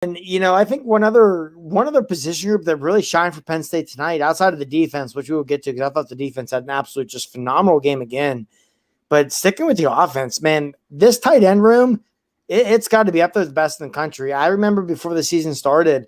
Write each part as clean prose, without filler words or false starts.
And I think one other position group that really shined for Penn State tonight, outside of the defense, which we will get to, because I thought the defense had an absolute just phenomenal game again. But sticking with the offense, man, this tight end room, it's got to be up there the best in the country. I remember before the season started,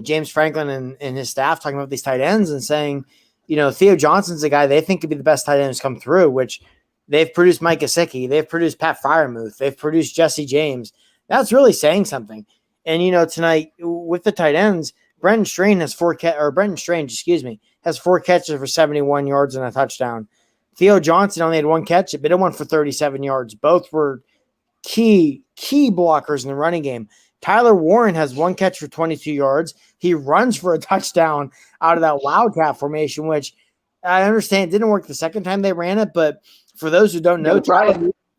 James Franklin and his staff talking about these tight ends and saying, Theo Johnson's a guy they think could be the best tight end who's come through, which they've produced Mike Gesicki, they've produced Pat Fryermuth, they've produced Jesse James. That's really saying something. And tonight with the tight ends, Brenton Strange, has 4 catches for 71 yards and a touchdown. Theo Johnson only had 1 catch, but it went for 37 yards. Both were key blockers in the running game. Tyler Warren has 1 catch for 22 yards. He runs for a touchdown out of that wildcat formation, which I understand didn't work the second time they ran it. But for those who don't know,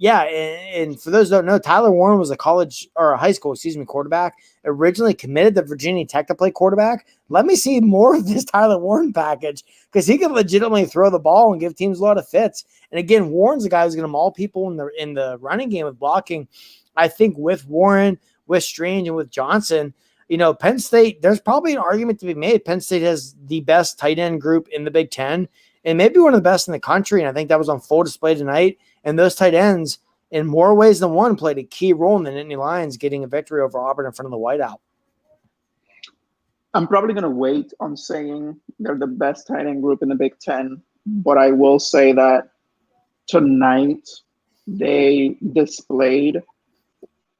and for those who don't know, Tyler Warren was a high school quarterback, originally committed to Virginia Tech to play quarterback. Let me see more of this Tyler Warren package, because he can legitimately throw the ball and give teams a lot of fits. And again, Warren's a guy who's going to maul people in the running game with blocking. I think with Warren, with Strange, and with Johnson, Penn State, there's probably an argument to be made. Penn State has the best tight end group in the Big Ten and maybe one of the best in the country. And I think that was on full display tonight. And those tight ends, in more ways than one, played a key role in the Nittany Lions getting a victory over Auburn in front of the whiteout. I'm probably going to wait on saying they're the best tight end group in the Big Ten, but I will say that tonight they displayed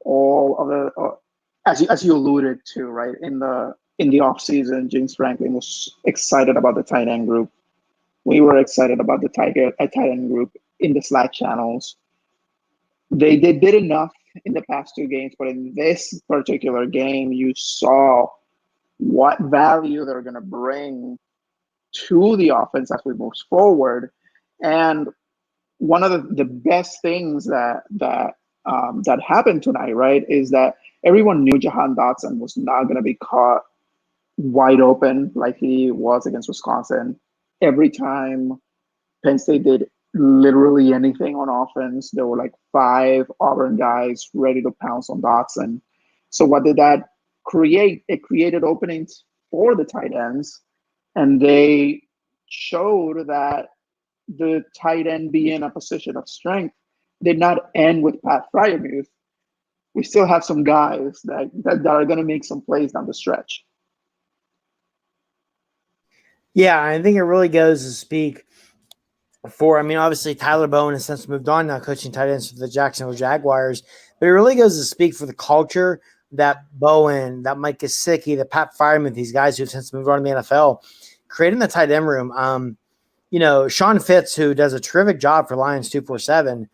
all of the, as you alluded to, right, in the offseason, James Franklin was excited about the tight end group. We were excited about the tight end group in the Slack channels. They did enough in the past 2 games, but in this particular game, you saw what value they're going to bring to the offense as we move forward. And one of the best things that happened tonight, right, is that everyone knew Jahan Dotson was not going to be caught wide open like he was against Wisconsin. Every time Penn State did literally anything on offense, there were like 5 Auburn guys ready to pounce on Dotson. So what did that create? It created openings for the tight ends, and they showed that the tight end being a position of strength did not end with Pat Fryermuth. We still have some guys that are going to make some plays down the stretch. Yeah, I think it really goes to speak for, obviously Tyler Bowen has since moved on now, coaching tight ends for the Jacksonville Jaguars, but it really goes to speak for the culture that Bowen, that Mike Gesicki, that Pat Fryermuth, these guys who've since moved on to the NFL, creating the tight end room. Sean Fitz, who does a terrific job for Lions 247,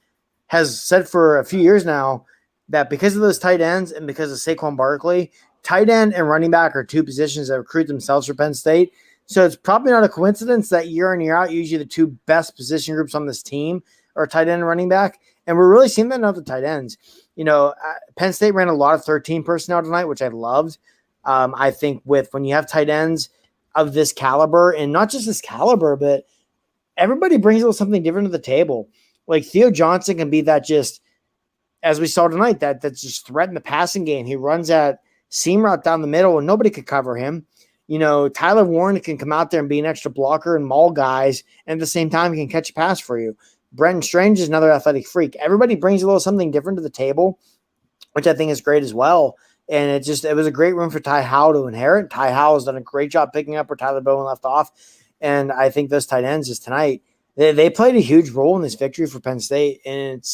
has said for a few years now that because of those tight ends and because of Saquon Barkley, tight end and running back are 2 positions that recruit themselves for Penn State. So it's probably not a coincidence that year in, year out, usually the 2 best position groups on this team are tight end and running back. And we're really seeing that now with the tight ends. Penn State ran a lot of 13 personnel tonight, which I loved. I think when you have tight ends of this caliber, and not just this caliber, but everybody brings a little something different to the table. Like Theo Johnson can be that, just as we saw tonight, that's just threaten the passing game. He runs that seam route down the middle and nobody could cover him. Tyler Warren can come out there and be an extra blocker and maul guys, and at the same time, he can catch a pass for you. Brenton Strange is another athletic freak. Everybody brings a little something different to the table, which I think is great as well. And it was a great room for Ty Howell to inherit. Ty Howell has done a great job picking up where Tyler Bowen left off. And I think those tight ends just tonight, they played a huge role in this victory for Penn State. And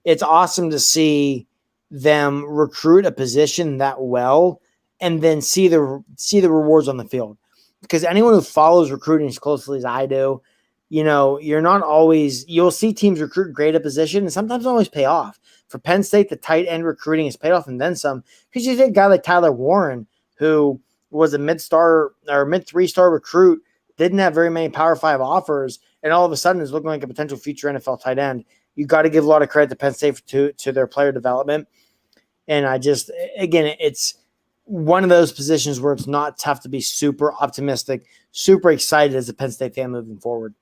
it's awesome to see them recruit a position that well and then see the rewards on the field. Because anyone who follows recruiting as closely as I do, you'll see teams recruit great at position and sometimes always pay off. For Penn State, the tight end recruiting has paid off and then some. Because you take a guy like Tyler Warren, who was a mid-star or mid-3-star recruit, didn't have very many Power 5 offers, and all of a sudden is looking like a potential future NFL tight end. You got to give a lot of credit to Penn State to their player development. And it's one of those positions where it's not tough to be super optimistic, super excited as a Penn State fan moving forward.